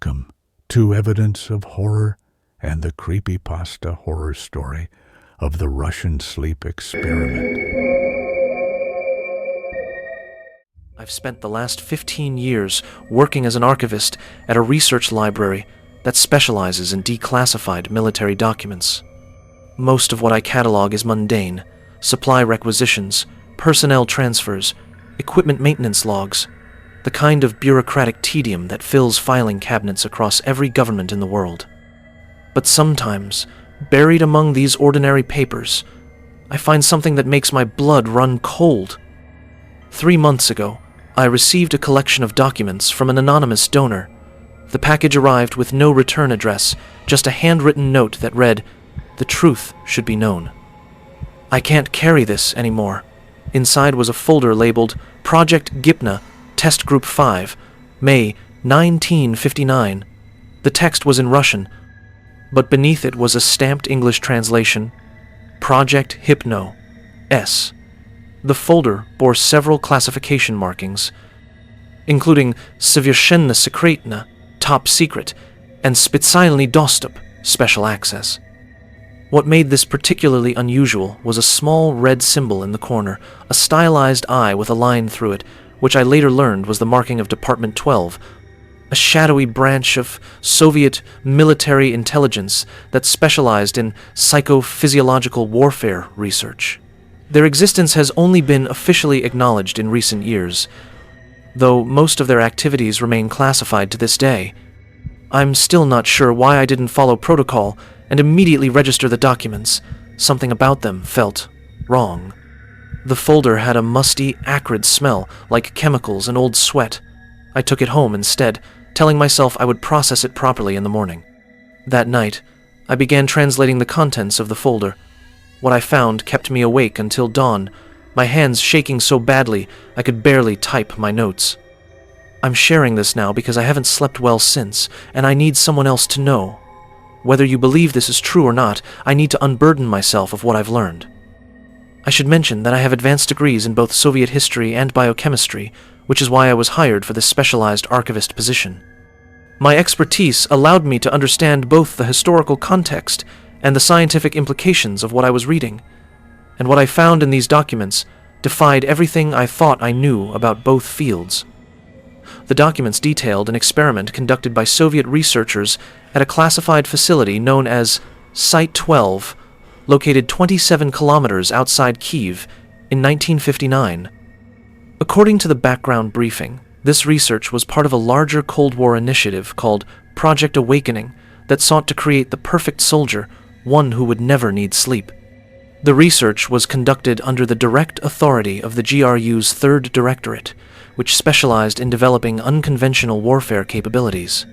Welcome to Evidence of Horror and the Creepypasta horror story of the Russian sleep experiment. I've spent the last 15 years working as an archivist at a research library that specializes in declassified military documents. Most of what I catalog is mundane: supply requisitions, personnel transfers, equipment maintenance logs, the kind of bureaucratic tedium that fills filing cabinets across every government in the world. But sometimes, buried among these ordinary papers, I find something that makes my blood run cold. 3 months ago, I received a collection of documents from an anonymous donor. The package arrived with no return address, just a handwritten note that read, "The truth should be known." I can't carry this anymore. Inside was a folder labeled Project Gipna, Test Group 5, May 1959. The text was in Russian, but beneath it was a stamped English translation, Project Hypno, S. The folder bore several classification markings, including Совершенно секретно, top secret, and Специальный доступ, special access. What made this particularly unusual was a small red symbol in the corner, a stylized eye with a line through it, which I later learned was the marking of Department 12, a shadowy branch of Soviet military intelligence that specialized in psychophysiological warfare research. Their existence has only been officially acknowledged in recent years, though most of their activities remain classified to this day. I'm still not sure why I didn't follow protocol and immediately register the documents. Something about them felt wrong. The folder had a musty, acrid smell, like chemicals and old sweat. I took it home instead, telling myself I would process it properly in the morning. That night, I began translating the contents of the folder. What I found kept me awake until dawn, my hands shaking so badly I could barely type my notes. I'm sharing this now because I haven't slept well since, and I need someone else to know. Whether you believe this is true or not, I need to unburden myself of what I've learned. I should mention that I have advanced degrees in both Soviet history and biochemistry, which is why I was hired for this specialized archivist position. My expertise allowed me to understand both the historical context and the scientific implications of what I was reading, and what I found in these documents defied everything I thought I knew about both fields. The documents detailed an experiment conducted by Soviet researchers at a classified facility known as Site 12, located 27 kilometers outside Kyiv in 1959. According to the background briefing, this research was part of a larger Cold War initiative called Project Awakening that sought to create the perfect soldier, one who would never need sleep. The research was conducted under the direct authority of the GRU's 3rd Directorate, which specialized in developing unconventional warfare capabilities.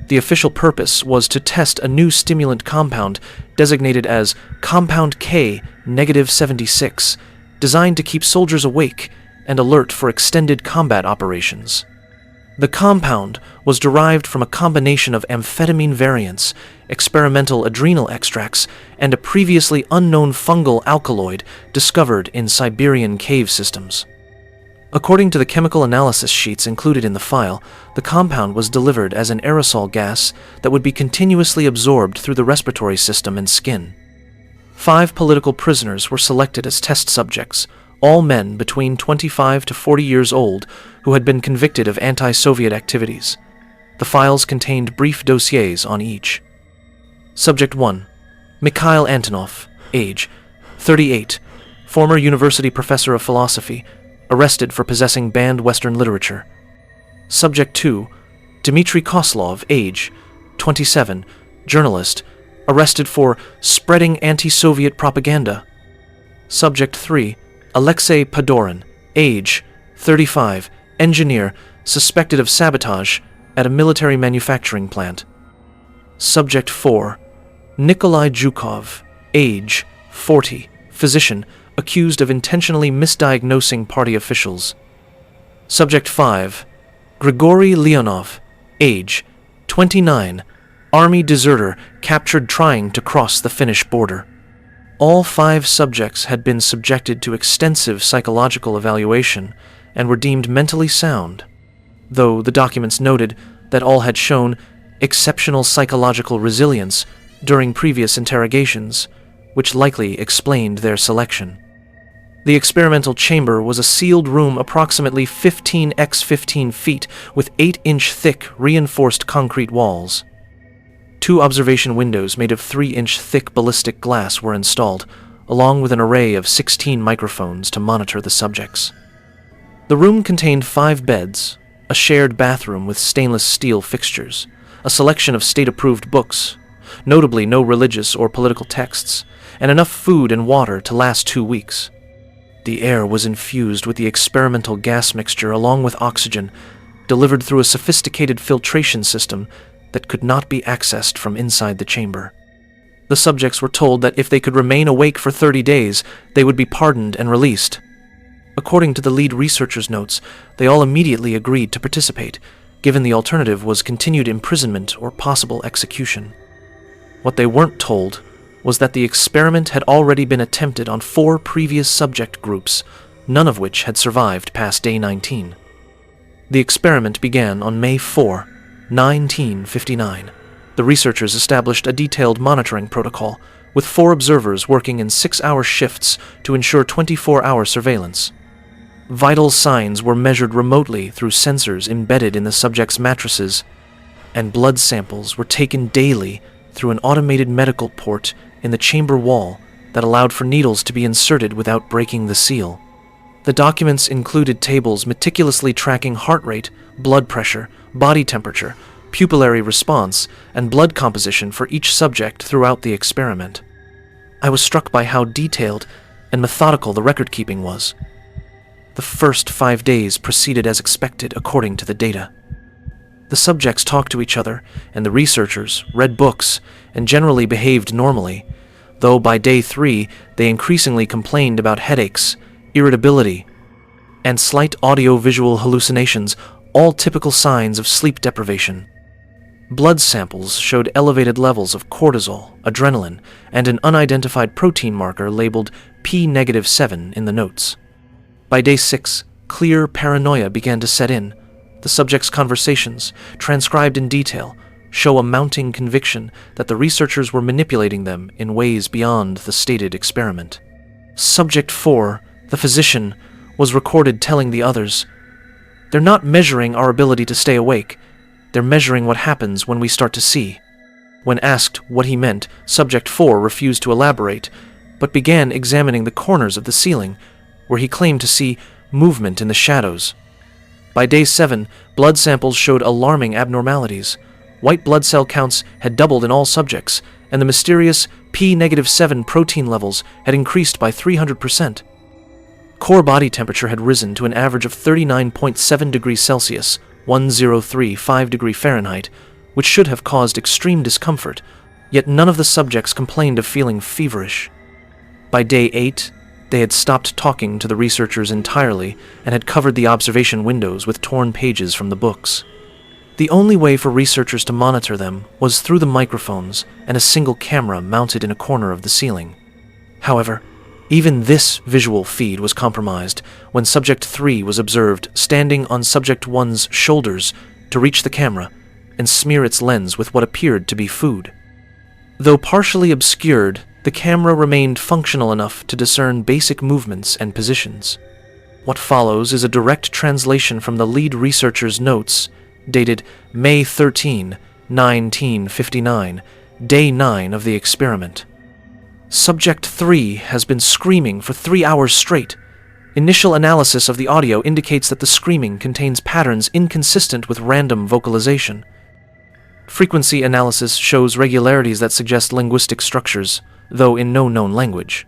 The official purpose was to test a new stimulant compound designated as Compound K-76, designed to keep soldiers awake and alert for extended combat operations. The compound was derived from a combination of amphetamine variants, experimental adrenal extracts, and a previously unknown fungal alkaloid discovered in Siberian cave systems. According to the chemical analysis sheets included in the file, the compound was delivered as an aerosol gas that would be continuously absorbed through the respiratory system and skin. 5 political prisoners were selected as test subjects, all men between 25 to 40 years old who had been convicted of anti-Soviet activities. The files contained brief dossiers on each. Subject 1. Mikhail Antonov, age 38, former university professor of philosophy, arrested for possessing banned Western literature. Subject 2. Dmitry Koslov, age 27, journalist, arrested for spreading anti-Soviet propaganda. Subject 3. Alexei Padorin, age 35, engineer, suspected of sabotage at a military manufacturing plant. Subject 4. Nikolai Zhukov, age 40, physician, accused of intentionally misdiagnosing party officials. Subject 5. Grigory Leonov, age 29, army deserter captured trying to cross the Finnish border. All 5 subjects had been subjected to extensive psychological evaluation and were deemed mentally sound, though the documents noted that all had shown exceptional psychological resilience during previous interrogations, which likely explained their selection. The experimental chamber was a sealed room approximately 15 x 15 feet with 8-inch thick reinforced concrete walls. 2 observation windows made of 3-inch thick ballistic glass were installed, along with an array of 16 microphones to monitor the subjects. The room contained 5 beds, a shared bathroom with stainless steel fixtures, a selection of state-approved books, notably no religious or political texts, and enough food and water to last 2 weeks. The air was infused with the experimental gas mixture along with oxygen, delivered through a sophisticated filtration system that could not be accessed from inside the chamber. The subjects were told that if they could remain awake for 30 days, they would be pardoned and released. According to the lead researcher's notes, they all immediately agreed to participate, given the alternative was continued imprisonment or possible execution. What they weren't told was that the experiment had already been attempted on 4 previous subject groups, none of which had survived past day 19. The experiment began on May 4, 1959. The researchers established a detailed monitoring protocol, with 4 observers working in 6-hour shifts to ensure 24-hour surveillance. Vital signs were measured remotely through sensors embedded in the subjects' mattresses, and blood samples were taken daily through an automated medical port in the chamber wall that allowed for needles to be inserted without breaking the seal. The documents included tables meticulously tracking heart rate, blood pressure, body temperature, pupillary response, and blood composition for each subject throughout the experiment. I was struck by how detailed and methodical the record-keeping was. The first 5 days proceeded as expected according to the data. The subjects talked to each other, and the researchers read books and generally behaved normally, though by day 3 they increasingly complained about headaches, irritability, and slight audio-visual hallucinations, all typical signs of sleep deprivation. Blood samples showed elevated levels of cortisol, adrenaline, and an unidentified protein marker labeled P-7 in the notes. By day 6, clear paranoia began to set in. The subjects' conversations, transcribed in detail, show a mounting conviction that the researchers were manipulating them in ways beyond the stated experiment. Subject 4, the physician, was recorded telling the others, "They're not measuring our ability to stay awake. They're measuring what happens when we start to see." When asked what he meant, Subject 4 refused to elaborate, but began examining the corners of the ceiling, where he claimed to see movement in the shadows. By day 7, blood samples showed alarming abnormalities. White blood cell counts had doubled in all subjects, and the mysterious P-7 protein levels had increased by 300%. Core body temperature had risen to an average of 39.7 degrees Celsius, 1035 degree Fahrenheit, which should have caused extreme discomfort, yet none of the subjects complained of feeling feverish. By day 8, they had stopped talking to the researchers entirely and had covered the observation windows with torn pages from the books. The only way for researchers to monitor them was through the microphones and a single camera mounted in a corner of the ceiling. However, even this visual feed was compromised when Subject 3 was observed standing on Subject 1's shoulders to reach the camera and smear its lens with what appeared to be food. Though partially obscured, the camera remained functional enough to discern basic movements and positions. What follows is a direct translation from the lead researcher's notes, dated May 13, 1959, day 9 of the experiment. Subject 3 has been screaming for 3 hours straight. Initial analysis of the audio indicates that the screaming contains patterns inconsistent with random vocalization. Frequency analysis shows regularities that suggest linguistic structures, though in no known language.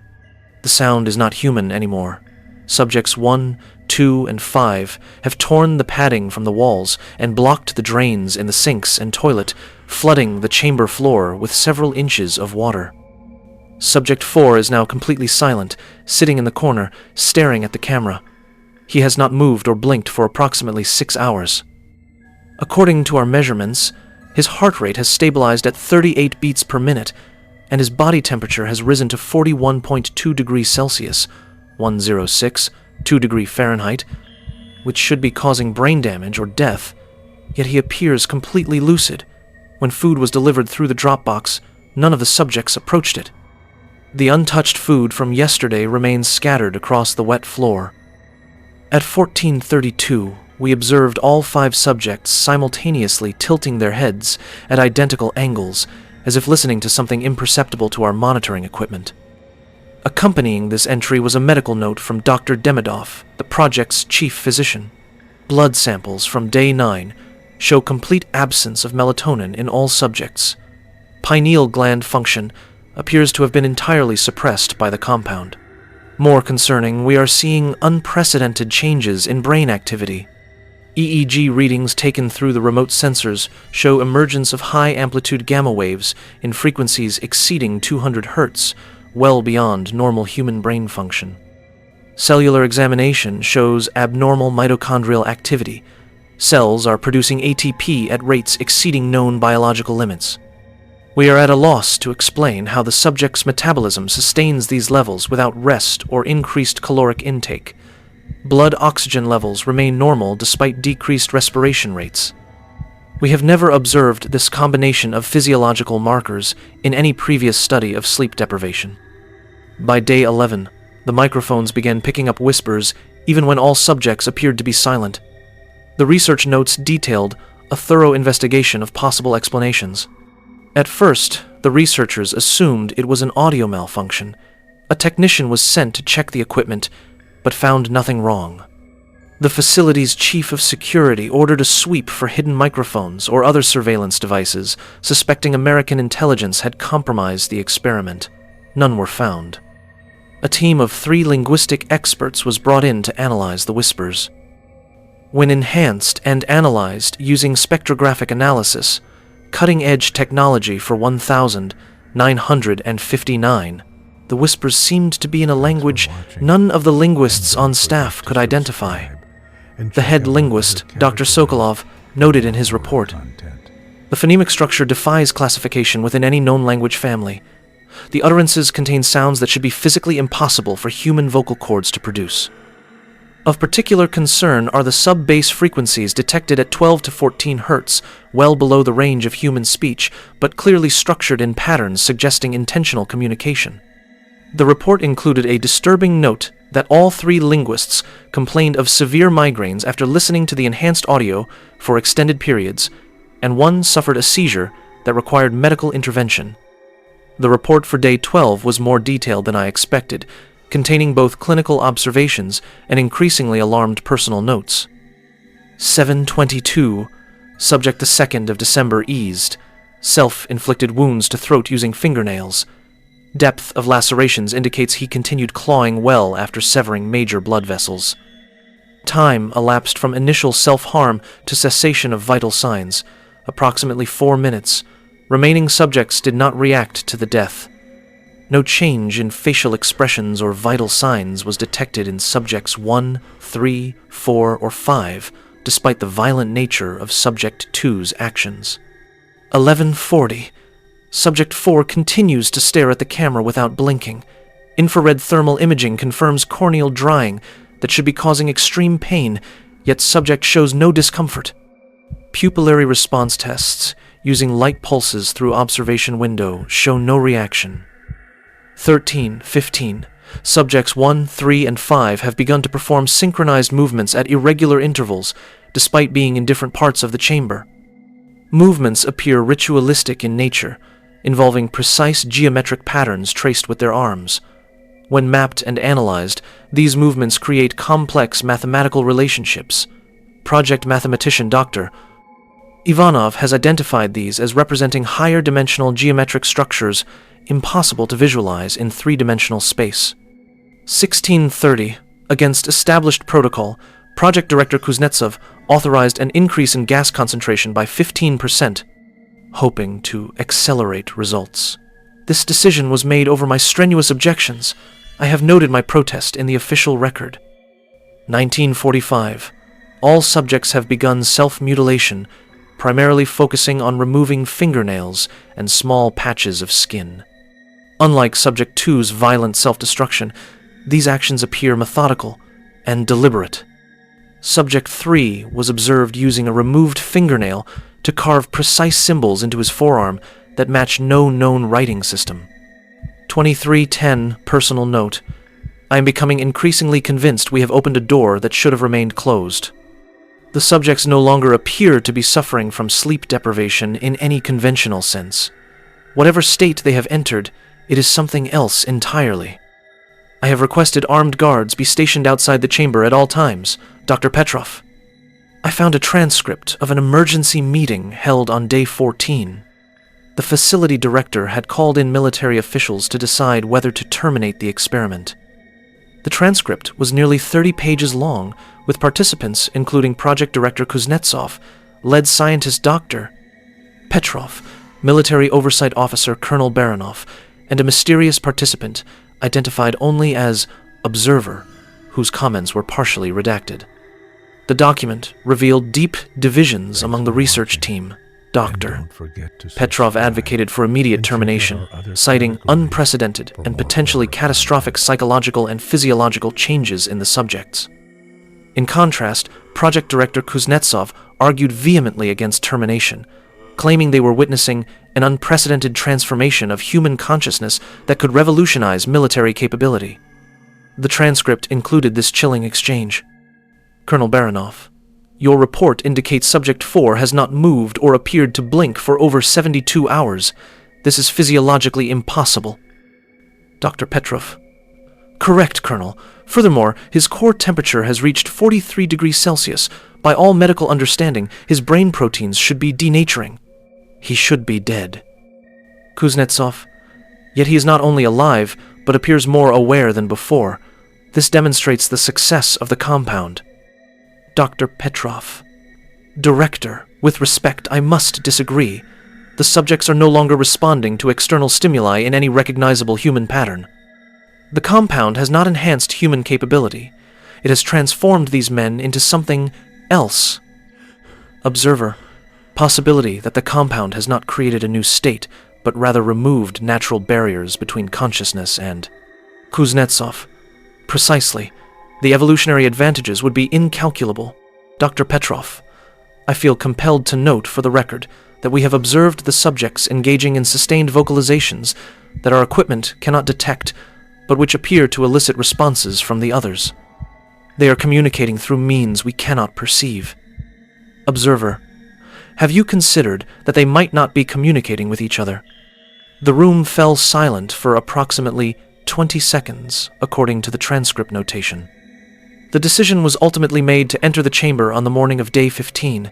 The sound is not human anymore. Subjects 1, 2, and 5 have torn the padding from the walls and blocked the drains in the sinks and toilet, flooding the chamber floor with several inches of water. Subject 4 is now completely silent, sitting in the corner, staring at the camera. He has not moved or blinked for approximately 6 hours. According to our measurements, his heart rate has stabilized at 38 beats per minute, and his body temperature has risen to 41.2 degrees Celsius, 106, 2 degree Fahrenheit, which should be causing brain damage or death, yet he appears completely lucid. When food was delivered through the drop box, none of the subjects approached it. The untouched food from yesterday remains scattered across the wet floor. At 14:32, we observed all 5 subjects simultaneously tilting their heads at identical angles, as if listening to something imperceptible to our monitoring equipment. Accompanying this entry was a medical note from Dr. Demidov, the project's chief physician. Blood samples from day 9 show complete absence of melatonin in all subjects. Pineal gland function appears to have been entirely suppressed by the compound. More concerning, we are seeing unprecedented changes in brain activity. EEG readings taken through the remote sensors show emergence of high-amplitude gamma waves in frequencies exceeding 200 Hz, well beyond normal human brain function. Cellular examination shows abnormal mitochondrial activity. Cells are producing ATP at rates exceeding known biological limits. We are at a loss to explain how the subject's metabolism sustains these levels without rest or increased caloric intake. Blood oxygen levels remain normal despite decreased respiration rates. We have never observed this combination of physiological markers in any previous study of sleep deprivation. By day 11, the microphones began picking up whispers even when all subjects appeared to be silent. The research notes detailed a thorough investigation of possible explanations. At first, the researchers assumed it was an audio malfunction. A technician was sent to check the equipment, but found nothing wrong. The facility's chief of security ordered a sweep for hidden microphones or other surveillance devices, suspecting American intelligence had compromised the experiment. None were found. A team of 3 linguistic experts was brought in to analyze the whispers. When enhanced and analyzed using spectrographic analysis, cutting-edge technology for 1959, the whispers seemed to be in a language none of the linguists on staff could identify. The head linguist, Dr. Sokolov, noted in his report, "The phonemic structure defies classification within any known language family. The utterances contain sounds that should be physically impossible for human vocal cords to produce. Of particular concern are the sub-bass frequencies detected at 12 to 14 Hz, well below the range of human speech, but clearly structured in patterns suggesting intentional communication." The report included a disturbing note that all 3 linguists complained of severe migraines after listening to the enhanced audio for extended periods, and one suffered a seizure that required medical intervention. The report for day 12 was more detailed than I expected, containing both clinical observations and increasingly alarmed personal notes. 7:22, subject the 2nd of December eased, self-inflicted wounds to throat using fingernails. Depth of lacerations indicates he continued clawing well after severing major blood vessels. Time elapsed from initial self-harm to cessation of vital signs, approximately 4 minutes. Remaining subjects did not react to the death. No change in facial expressions or vital signs was detected in subjects 1, 3, 4, or 5, despite the violent nature of subject 2's actions. 11:40. Subject 4 continues to stare at the camera without blinking. Infrared thermal imaging confirms corneal drying that should be causing extreme pain, yet subject shows no discomfort. Pupillary response tests using light pulses through observation window show no reaction. 13:15. Subjects 1, 3, and 5 have begun to perform synchronized movements at irregular intervals, despite being in different parts of the chamber. Movements appear ritualistic in nature, involving precise geometric patterns traced with their arms. When mapped and analyzed, these movements create complex mathematical relationships. Project mathematician Dr. Ivanov has identified these as representing higher dimensional geometric structures impossible to visualize in 3-dimensional space. 16:30. Against established protocol, Project Director Kuznetsov authorized an increase in gas concentration by 15%, hoping to accelerate results. This decision was made over my strenuous objections. I have noted my protest in the official record. 1945. All subjects have begun self-mutilation, primarily focusing on removing fingernails and small patches of skin. Unlike Subject 2's violent self-destruction, these actions appear methodical and deliberate. Subject 3 was observed using a removed fingernail to carve precise symbols into his forearm that match no known writing system. 2310 Personal Note. I am becoming increasingly convinced we have opened a door that should have remained closed. The subjects no longer appear to be suffering from sleep deprivation in any conventional sense. Whatever state they have entered, it is something else entirely. I have requested armed guards be stationed outside the chamber at all times. Dr. Petrov. I found a transcript of an emergency meeting held on day 14. The facility director had called in military officials to decide whether to terminate the experiment. The transcript was nearly 30 pages long, with participants including Project Director Kuznetsov, lead scientist Dr. Petrov, military oversight officer Colonel Baranov, and a mysterious participant identified only as Observer, whose comments were partially redacted. The document revealed deep divisions among the research team. Dr. Petrov advocated for immediate termination, citing unprecedented and potentially catastrophic psychological and physiological changes in the subjects. In contrast, Project Director Kuznetsov argued vehemently against termination, claiming they were witnessing an unprecedented transformation of human consciousness that could revolutionize military capability. The transcript included this chilling exchange. Colonel Baranov, your report indicates Subject 4 has not moved or appeared to blink for over 72 hours. This is physiologically impossible. Dr. Petrov, correct, Colonel. Furthermore, his core temperature has reached 43 degrees Celsius. By all medical understanding, his brain proteins should be denaturing. He should be dead. Kuznetsov, yet he is not only alive, but appears more aware than before. This demonstrates the success of the compound. Dr. Petrov, Director, with respect, I must disagree. The subjects are no longer responding to external stimuli in any recognizable human pattern. The compound has not enhanced human capability. It has transformed these men into something else. Observer, possibility that the compound has not created a new state, but rather removed natural barriers between consciousness and... Kuznetsov, precisely. The evolutionary advantages would be incalculable. Dr. Petrov, I feel compelled to note for the record that we have observed the subjects engaging in sustained vocalizations that our equipment cannot detect, but which appear to elicit responses from the others. They are communicating through means we cannot perceive. Observer, have you considered that they might not be communicating with each other? The room fell silent for approximately 20 seconds, according to the transcript notation. The decision was ultimately made to enter the chamber on the morning of day 15.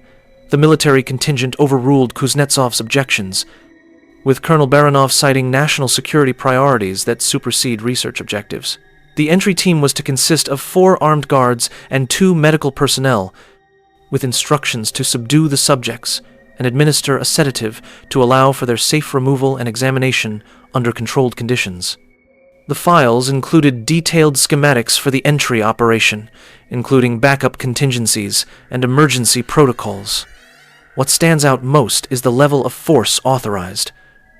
The military contingent overruled Kuznetsov's objections, with Colonel Baranov citing national security priorities that supersede research objectives. The entry team was to consist of 4 armed guards and 2 medical personnel, with instructions to subdue the subjects and administer a sedative to allow for their safe removal and examination under controlled conditions. The files included detailed schematics for the entry operation, including backup contingencies and emergency protocols. What stands out most is the level of force authorized.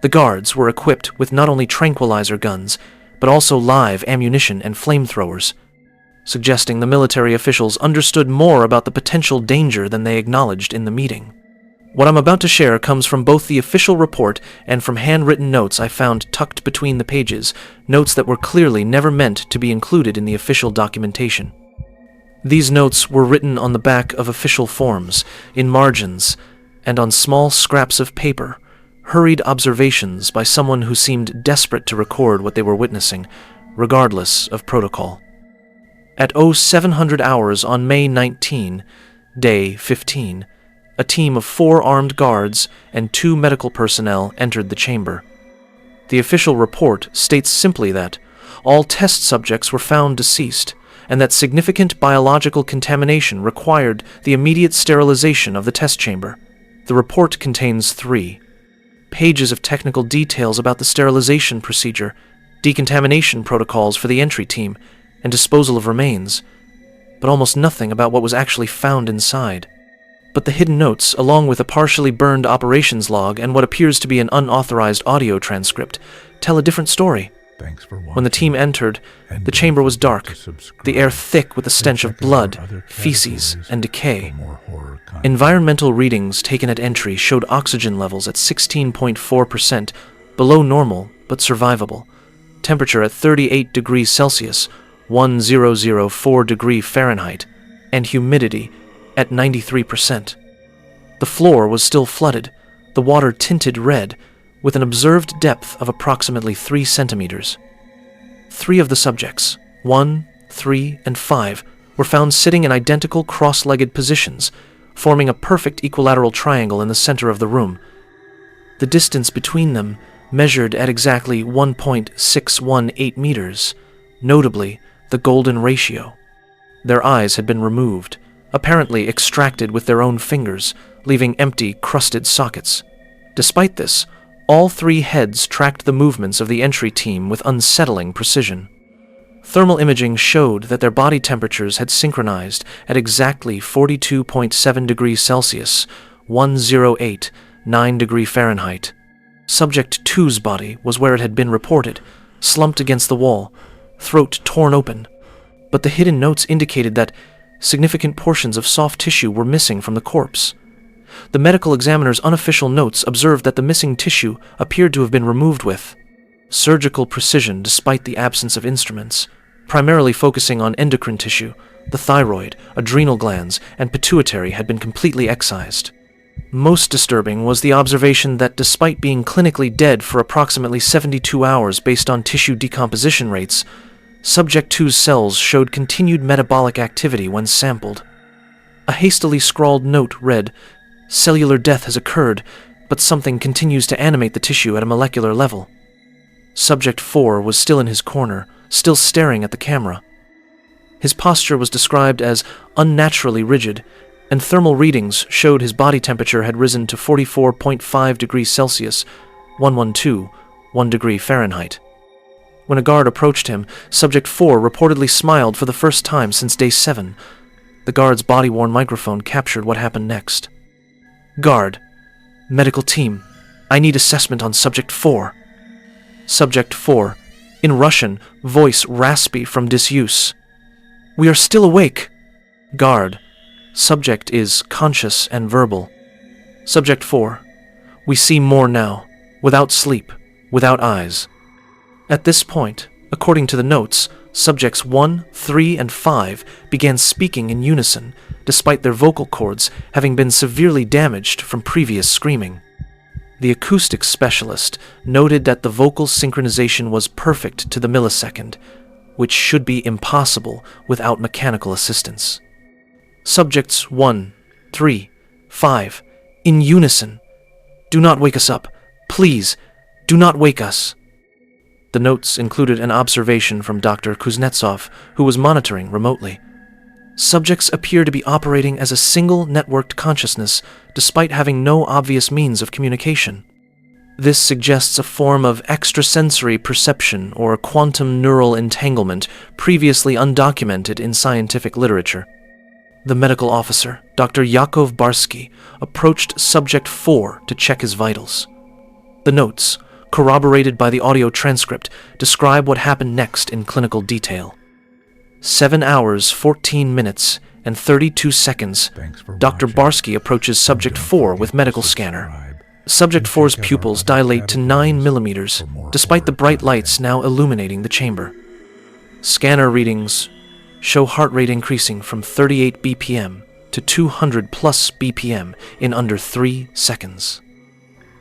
The guards were equipped with not only tranquilizer guns, but also live ammunition and flamethrowers, suggesting the military officials understood more about the potential danger than they acknowledged in the meeting. What I'm about to share comes from both the official report and from handwritten notes I found tucked between the pages, notes that were clearly never meant to be included in the official documentation. These notes were written on the back of official forms, in margins, and on small scraps of paper, hurried observations by someone who seemed desperate to record what they were witnessing, regardless of protocol. At 0700 hours on May 19, day 15, a team of 4 armed guards and 2 medical personnel entered the chamber. The official report states simply that all test subjects were found deceased, and that significant biological contamination required the immediate sterilization of the test chamber. The report contains 3 pages of technical details about the sterilization procedure, decontamination protocols for the entry team, and disposal of remains, but almost nothing about what was actually found inside. But the hidden notes, along with a partially burned operations log and what appears to be an unauthorized audio transcript, tell a different story. Thanks for watching. When the team entered, And the don't chamber was forget dark, to subscribe the air thick with the stench and of check out our blood, other feces, categories and decay. for more horror content. Environmental readings taken at entry showed oxygen levels at 16.4%, below normal but survivable. Temperature at 38 degrees Celsius, 1004 degree Fahrenheit, and humidity at 93%. The floor was still flooded, the water tinted red, with an observed depth of approximately 3 centimeters. 3 of the subjects, 1, 3, and 5, were found sitting in identical cross-legged positions, forming a perfect equilateral triangle in the center of the room. The distance between them measured at exactly 1.618 meters, notably the golden ratio. Their eyes had been removed, apparently extracted with their own fingers, leaving empty, crusted sockets. Despite this, all 3 heads tracked the movements of the entry team with unsettling precision. Thermal imaging showed that their body temperatures had synchronized at exactly 42.7 degrees Celsius, 1089 degree Fahrenheit. Subject 2's body was where it had been reported, slumped against the wall, throat torn open. But the hidden notes indicated that significant portions of soft tissue were missing from the corpse. The medical examiner's unofficial notes observed that the missing tissue appeared to have been removed with surgical precision despite the absence of instruments, primarily focusing on endocrine tissue. The thyroid, adrenal glands, and pituitary had been completely excised. Most disturbing was the observation that despite being clinically dead for approximately 72 hours based on tissue decomposition rates, Subject 2's cells showed continued metabolic activity when sampled. A hastily scrawled note read, "Cellular death has occurred, but something continues to animate the tissue at a molecular level." Subject 4 was still in his corner, still staring at the camera. His posture was described as unnaturally rigid, and thermal readings showed his body temperature had risen to 44.5 degrees Celsius, 1 degree Fahrenheit. When a guard approached him, Subject 4 reportedly smiled for the first time since day 7. The guard's body-worn microphone captured what happened next. "Guard. Medical team. I need assessment on Subject 4. Subject 4. In Russian, voice raspy from disuse. "We are still awake." Guard. Subject is conscious and verbal. Subject 4. We see more now, without sleep, without eyes. At this point, according to the notes, Subjects 1, 3, and 5 began speaking in unison, despite their vocal cords having been severely damaged from previous screaming. The acoustics specialist noted that the vocal synchronization was perfect to the millisecond, which should be impossible without mechanical assistance. Subjects 1, 3, 5, in unison. "Do not wake us up. Please, do not wake us." The notes included an observation from Dr. Kuznetsov, who was monitoring remotely. Subjects appear to be operating as a single networked consciousness, despite having no obvious means of communication. This suggests a form of extrasensory perception or quantum neural entanglement previously undocumented in scientific literature. The medical officer, Dr. Yakov Barsky, approached Subject 4 to check his vitals. The notes, corroborated by the audio transcript, describe what happened next in clinical detail. 7 hours, 14 minutes, and 32 seconds, Dr. Barsky approaches Subject 4 with medical scanner. Subject 4's pupils dilate to 9 millimeters, despite the bright lights now illuminating the chamber. Scanner readings show heart rate increasing from 38 BPM to 200 plus BPM in under 3 seconds.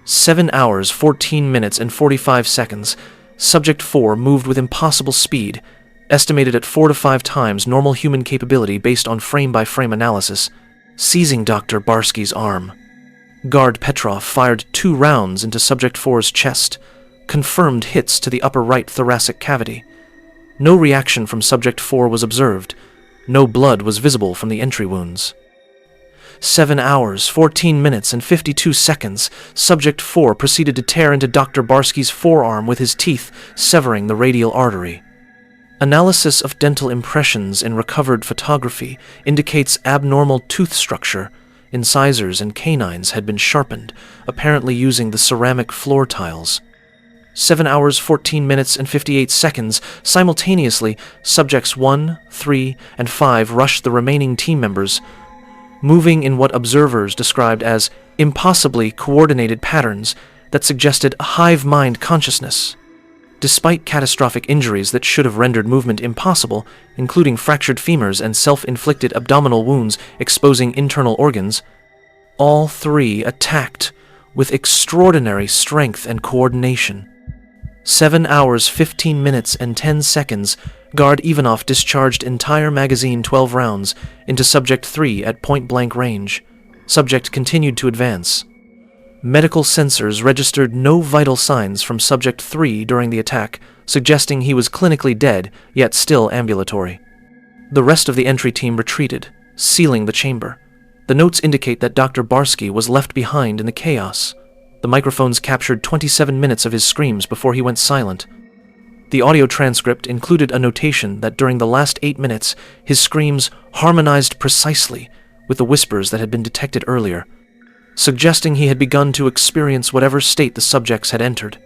7 hours, 14 minutes, and 45 seconds, Subject 4 moved with impossible speed, estimated at 4 to 5 times normal human capability based on frame-by-frame analysis, seizing Dr. Barsky's arm. Guard Petrov fired 2 rounds into Subject 4's chest, confirmed hits to the upper right thoracic cavity. No reaction from Subject 4 was observed. No blood was visible from the entry wounds. 7 hours, 14 minutes, and 52 seconds, Subject 4 proceeded to tear into Dr. Barsky's forearm with his teeth, severing the radial artery. Analysis of dental impressions in recovered photography indicates abnormal tooth structure. Incisors and canines had been sharpened, apparently using the ceramic floor tiles. 7 hours, 14 minutes, and 58 seconds. Simultaneously, subjects 1, 3, and 5 rushed the remaining team members, moving in what observers described as impossibly coordinated patterns that suggested a hive mind consciousness. Despite catastrophic injuries that should have rendered movement impossible, including fractured femurs and self-inflicted abdominal wounds exposing internal organs, all 3 attacked with extraordinary strength and coordination. 7 hours, 15 minutes, and 10 seconds, Guard Ivanov discharged entire magazine 12 rounds into Subject 3 at point-blank range. Subject continued to advance. Medical sensors registered no vital signs from Subject 3 during the attack, suggesting he was clinically dead, yet still ambulatory. The rest of the entry team retreated, sealing the chamber. The notes indicate that Dr. Barsky was left behind in the chaos. The microphones captured 27 minutes of his screams before he went silent. The audio transcript included a notation that during the last 8 minutes, his screams harmonized precisely with the whispers that had been detected earlier, suggesting he had begun to experience whatever state the subjects had entered.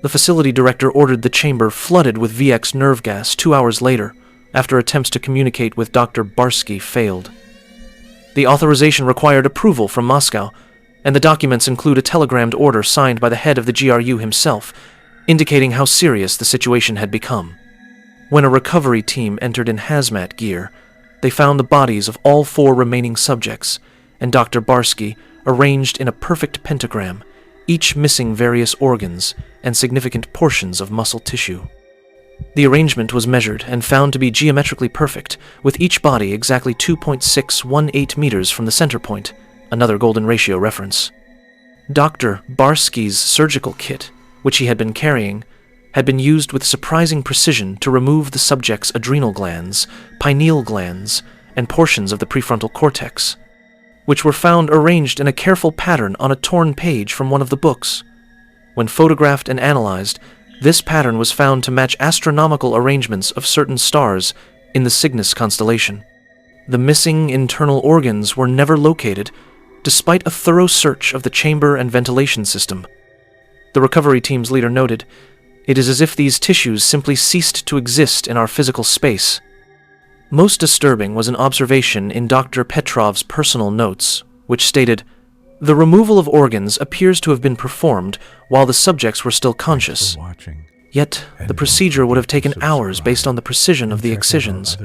The facility director ordered the chamber flooded with VX nerve gas 2 hours later, after attempts to communicate with Dr. Barsky failed. The authorization required approval from Moscow, and the documents include a telegrammed order signed by the head of the GRU himself, indicating how serious the situation had become. When a recovery team entered in hazmat gear, they found the bodies of all 4 remaining subjects, and Dr. Barsky arranged in a perfect pentagram, each missing various organs and significant portions of muscle tissue. The arrangement was measured and found to be geometrically perfect, with each body exactly 2.618 meters from the center point, another golden ratio reference. Dr. Barsky's surgical kit, which he had been carrying, had been used with surprising precision to remove the subject's adrenal glands, pineal glands, and portions of the prefrontal cortex, which were found arranged in a careful pattern on a torn page from one of the books. When photographed and analyzed, this pattern was found to match astronomical arrangements of certain stars in the Cygnus constellation. The missing internal organs were never located, despite a thorough search of the chamber and ventilation system. The recovery team's leader noted, "It is as if these tissues simply ceased to exist in our physical space." Most disturbing was an observation in Dr. Petrov's personal notes, which stated, "The removal of organs appears to have been performed while the subjects were still conscious. Yet, the procedure would have taken hours based on the precision of the excisions.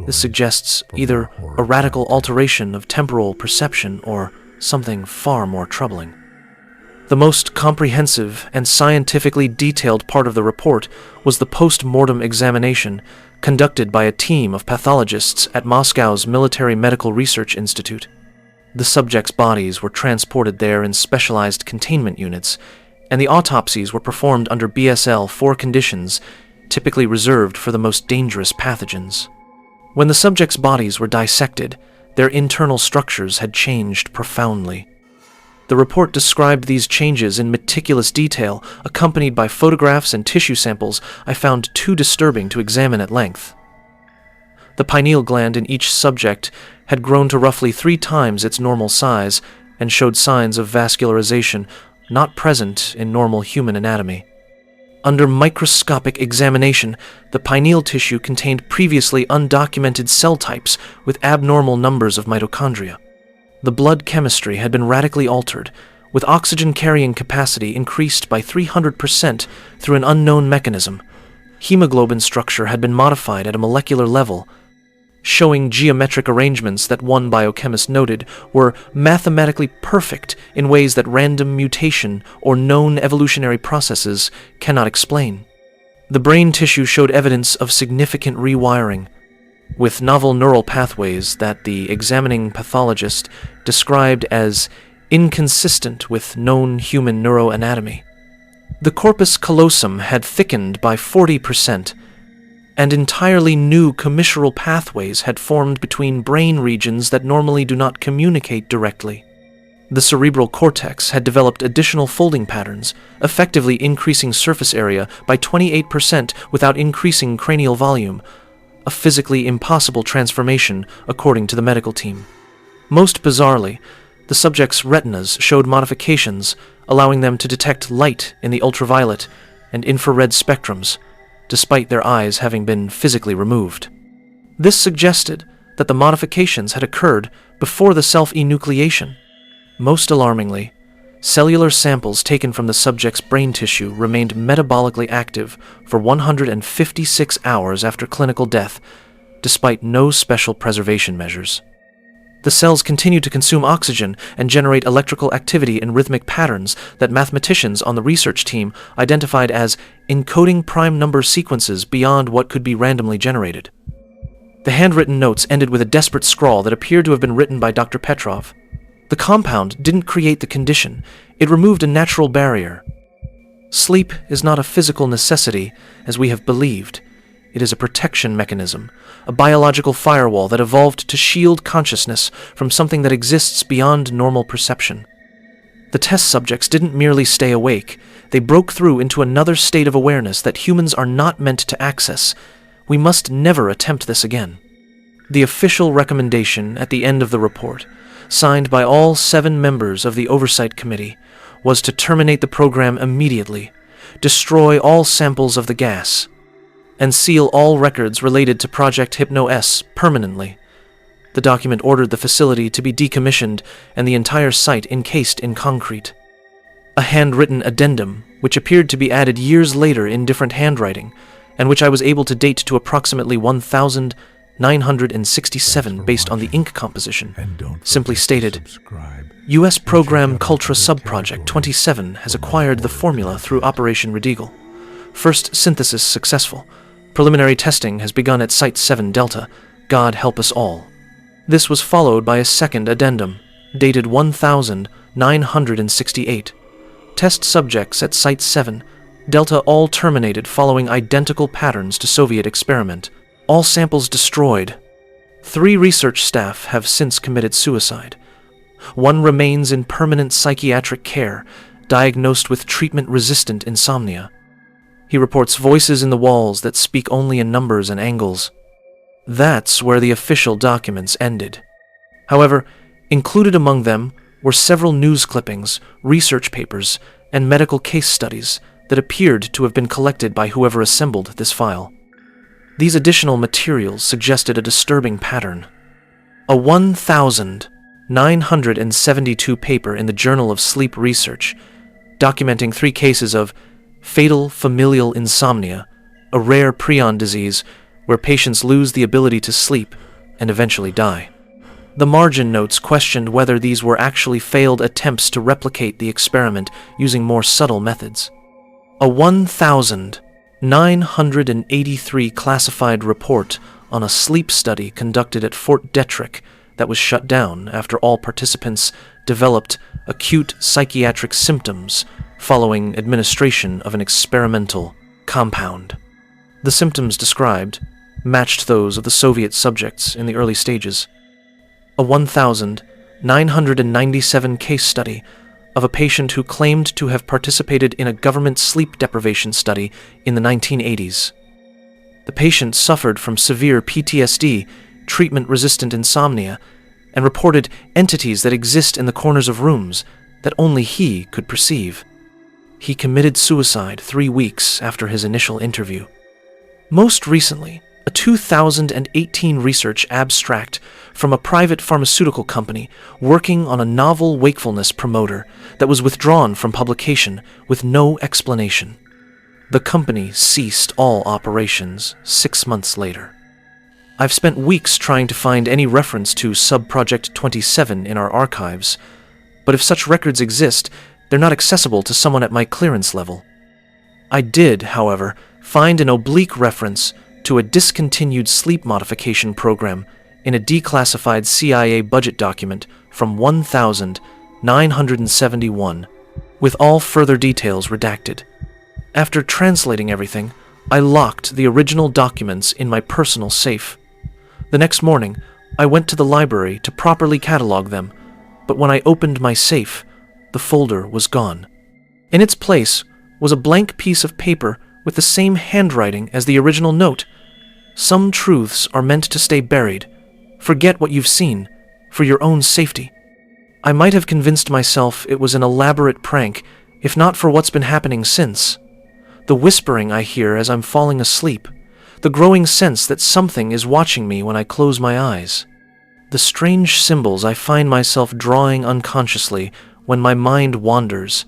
This suggests either a radical alteration of temporal perception or something far more troubling." The most comprehensive and scientifically detailed part of the report was the post-mortem examination conducted by a team of pathologists at Moscow's Military Medical Research Institute. The subjects' bodies were transported there in specialized containment units, and the autopsies were performed under BSL-4 conditions typically reserved for the most dangerous pathogens. When the subjects' bodies were dissected, their internal structures had changed profoundly. The report described these changes in meticulous detail, accompanied by photographs and tissue samples I found too disturbing to examine at length. The pineal gland in each subject had grown to roughly 3 times its normal size and showed signs of vascularization not present in normal human anatomy. Under microscopic examination, the pineal tissue contained previously undocumented cell types with abnormal numbers of mitochondria. The blood chemistry had been radically altered, with oxygen carrying capacity increased by 300% through an unknown mechanism. Hemoglobin structure had been modified at a molecular level, showing geometric arrangements that one biochemist noted were mathematically perfect in ways that random mutation or known evolutionary processes cannot explain. The brain tissue showed evidence of significant rewiring, with novel neural pathways that the examining pathologist described as inconsistent with known human neuroanatomy. The corpus callosum had thickened by 40%, and entirely new commissural pathways had formed between brain regions that normally do not communicate directly. The cerebral cortex had developed additional folding patterns, effectively increasing surface area by 28% without increasing cranial volume, a physically impossible transformation according to the medical team. Most bizarrely, the subject's retinas showed modifications, allowing them to detect light in the ultraviolet and infrared spectrums, despite their eyes having been physically removed. This suggested that the modifications had occurred before the self-enucleation. Most alarmingly, cellular samples taken from the subject's brain tissue remained metabolically active for 156 hours after clinical death, despite no special preservation measures. The cells continued to consume oxygen and generate electrical activity in rhythmic patterns that mathematicians on the research team identified as encoding prime number sequences beyond what could be randomly generated. The handwritten notes ended with a desperate scrawl that appeared to have been written by Dr. Petrov. The compound didn't create the condition, it removed a natural barrier. Sleep is not a physical necessity, as we have believed. It is a protection mechanism, a biological firewall that evolved to shield consciousness from something that exists beyond normal perception. The test subjects didn't merely stay awake, they broke through into another state of awareness that humans are not meant to access. We must never attempt this again. The official recommendation at the end of the report, signed by all 7 members of the Oversight Committee, was to terminate the program immediately, destroy all samples of the gas, and seal all records related to Project Hypno-S permanently. The document ordered the facility to be decommissioned and the entire site encased in concrete. A handwritten addendum, which appeared to be added years later in different handwriting, and which I was able to date to approximately 1967 based on the ink composition, simply stated, U.S. Program Cultra Subproject 27 has acquired the formula through Operation Redigal. First synthesis successful. Preliminary testing has begun at Site 7 Delta. God help us all. This was followed by a second addendum, dated 1968. Test subjects at Site 7 Delta all terminated following identical patterns to Soviet experiment. All samples destroyed. 3 research staff have since committed suicide. 1 remains in permanent psychiatric care, diagnosed with treatment-resistant insomnia. He reports voices in the walls that speak only in numbers and angles. That's where the official documents ended. However, included among them were several news clippings, research papers, and medical case studies that appeared to have been collected by whoever assembled this file. These additional materials suggested a disturbing pattern. A 1,972 paper in the Journal of Sleep Research, documenting 3 cases of fatal familial insomnia, a rare prion disease where patients lose the ability to sleep and eventually die. The margin notes questioned whether these were actually failed attempts to replicate the experiment using more subtle methods. A 1,983 classified report on a sleep study conducted at Fort Detrick that was shut down after all participants developed acute psychiatric symptoms following administration of an experimental compound. The symptoms described matched those of the Soviet subjects in the early stages. A 1,997 case study of a patient who claimed to have participated in a government sleep deprivation study in the 1980s. The patient suffered from severe PTSD, treatment-resistant insomnia, and reported entities that exist in the corners of rooms that only he could perceive. He committed suicide 3 weeks after his initial interview. Most recently, a 2018 research abstract from a private pharmaceutical company working on a novel wakefulness promoter that was withdrawn from publication with no explanation. The company ceased all operations 6 months later. I've spent weeks trying to find any reference to Subproject 27 in our archives, but if such records exist, they're not accessible to someone at my clearance level. I did, however, find an oblique reference to a discontinued sleep modification program in a declassified CIA budget document from 1971, with all further details redacted. After translating everything, I locked the original documents in my personal safe. The next morning, I went to the library to properly catalog them, but when I opened my safe, the folder was gone. In its place was a blank piece of paper with the same handwriting as the original note. Some truths are meant to stay buried. Forget what you've seen, for your own safety. I might have convinced myself it was an elaborate prank, if not for what's been happening since. The whispering I hear as I'm falling asleep, the growing sense that something is watching me when I close my eyes. The strange symbols I find myself drawing unconsciously when my mind wanders,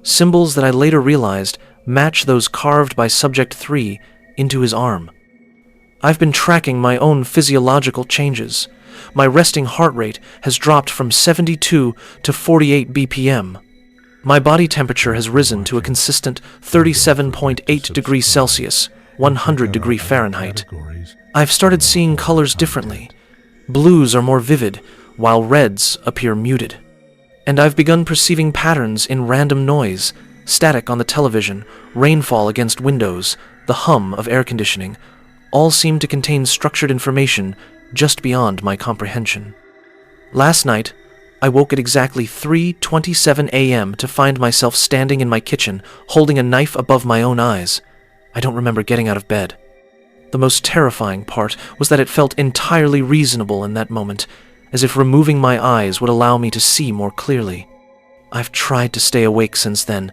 symbols that I later realized match those carved by Subject 3 into his arm. I've been tracking my own physiological changes. My resting heart rate has dropped from 72 to 48 BPM. My body temperature has risen to a consistent 37.8 degrees Celsius, 100 degree Fahrenheit. I've started seeing colors differently. Blues are more vivid, while reds appear muted. And I've begun perceiving patterns in random noise, static on the television, rainfall against windows, the hum of air conditioning. All seem to contain structured information just beyond my comprehension. Last night, I woke at exactly 3:27 a.m. to find myself standing in my kitchen, holding a knife above my own eyes. I don't remember getting out of bed. The most terrifying part was that it felt entirely reasonable in that moment, as if removing my eyes would allow me to see more clearly. I've tried to stay awake since then.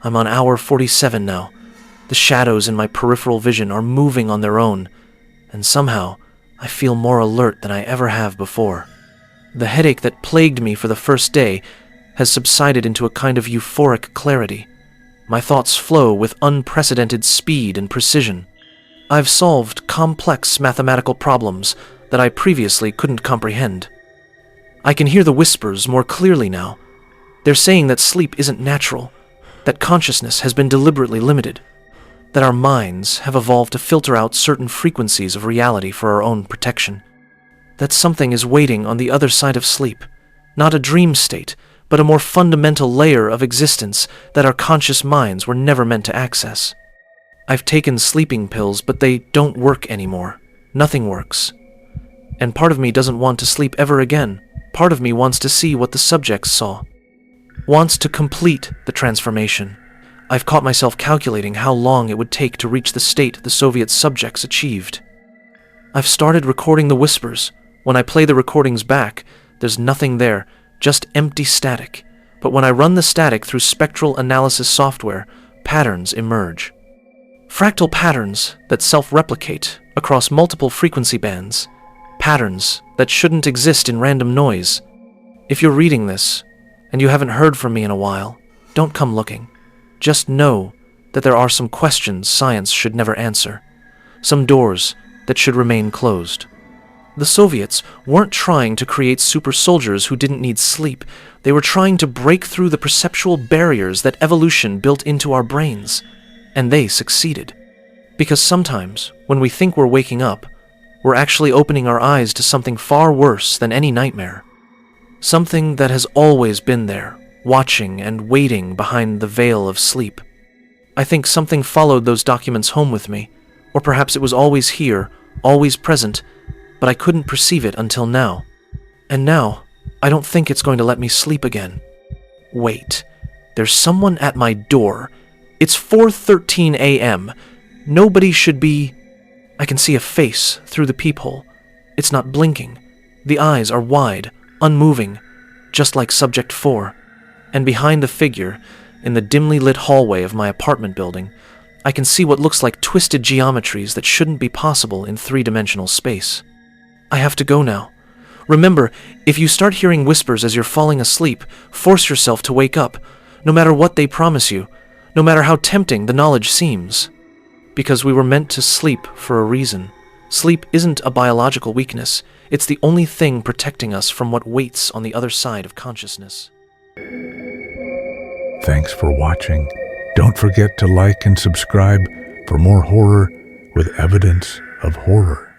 I'm on hour 47 now. The shadows in my peripheral vision are moving on their own, and somehow I feel more alert than I ever have before. The headache that plagued me for the first day has subsided into a kind of euphoric clarity. My thoughts flow with unprecedented speed and precision. I've solved complex mathematical problems that I previously couldn't comprehend. I can hear the whispers more clearly now. They're saying that sleep isn't natural, that consciousness has been deliberately limited, that our minds have evolved to filter out certain frequencies of reality for our own protection, that something is waiting on the other side of sleep, not a dream state, but a more fundamental layer of existence that our conscious minds were never meant to access. I've taken sleeping pills, but they don't work anymore. Nothing works. And part of me doesn't want to sleep ever again. Part of me wants to see what the subjects saw. Wants to complete the transformation. I've caught myself calculating how long it would take to reach the state the Soviet subjects achieved. I've started recording the whispers. When I play the recordings back, there's nothing there, just empty static. But when I run the static through spectral analysis software, patterns emerge. Fractal patterns that self-replicate across multiple frequency bands. Patterns that shouldn't exist in random noise. If you're reading this, and you haven't heard from me in a while, don't come looking. Just know that there are some questions science should never answer. Some doors that should remain closed. The Soviets weren't trying to create super soldiers who didn't need sleep. They were trying to break through the perceptual barriers that evolution built into our brains. And they succeeded. Because sometimes, when we think we're waking up, we're actually opening our eyes to something far worse than any nightmare. Something that has always been there, watching and waiting behind the veil of sleep. I think something followed those documents home with me, or perhaps it was always here, always present, but I couldn't perceive it until now. And now, I don't think it's going to let me sleep again. Wait, there's someone at my door. It's 4:13 a.m. Nobody should be... I can see a face through the peephole. It's not blinking. The eyes are wide, unmoving, just like Subject 4. And behind the figure, in the dimly lit hallway of my apartment building, I can see what looks like twisted geometries that shouldn't be possible in three-dimensional space. I have to go now. Remember, if you start hearing whispers as you're falling asleep, force yourself to wake up, no matter what they promise you, no matter how tempting the knowledge seems. Because we were meant to sleep for a reason. Sleep isn't a biological weakness. It's the only thing protecting us from what waits on the other side of consciousness. Thanks for watching. Don't forget to like and subscribe for more horror with evidence of horror.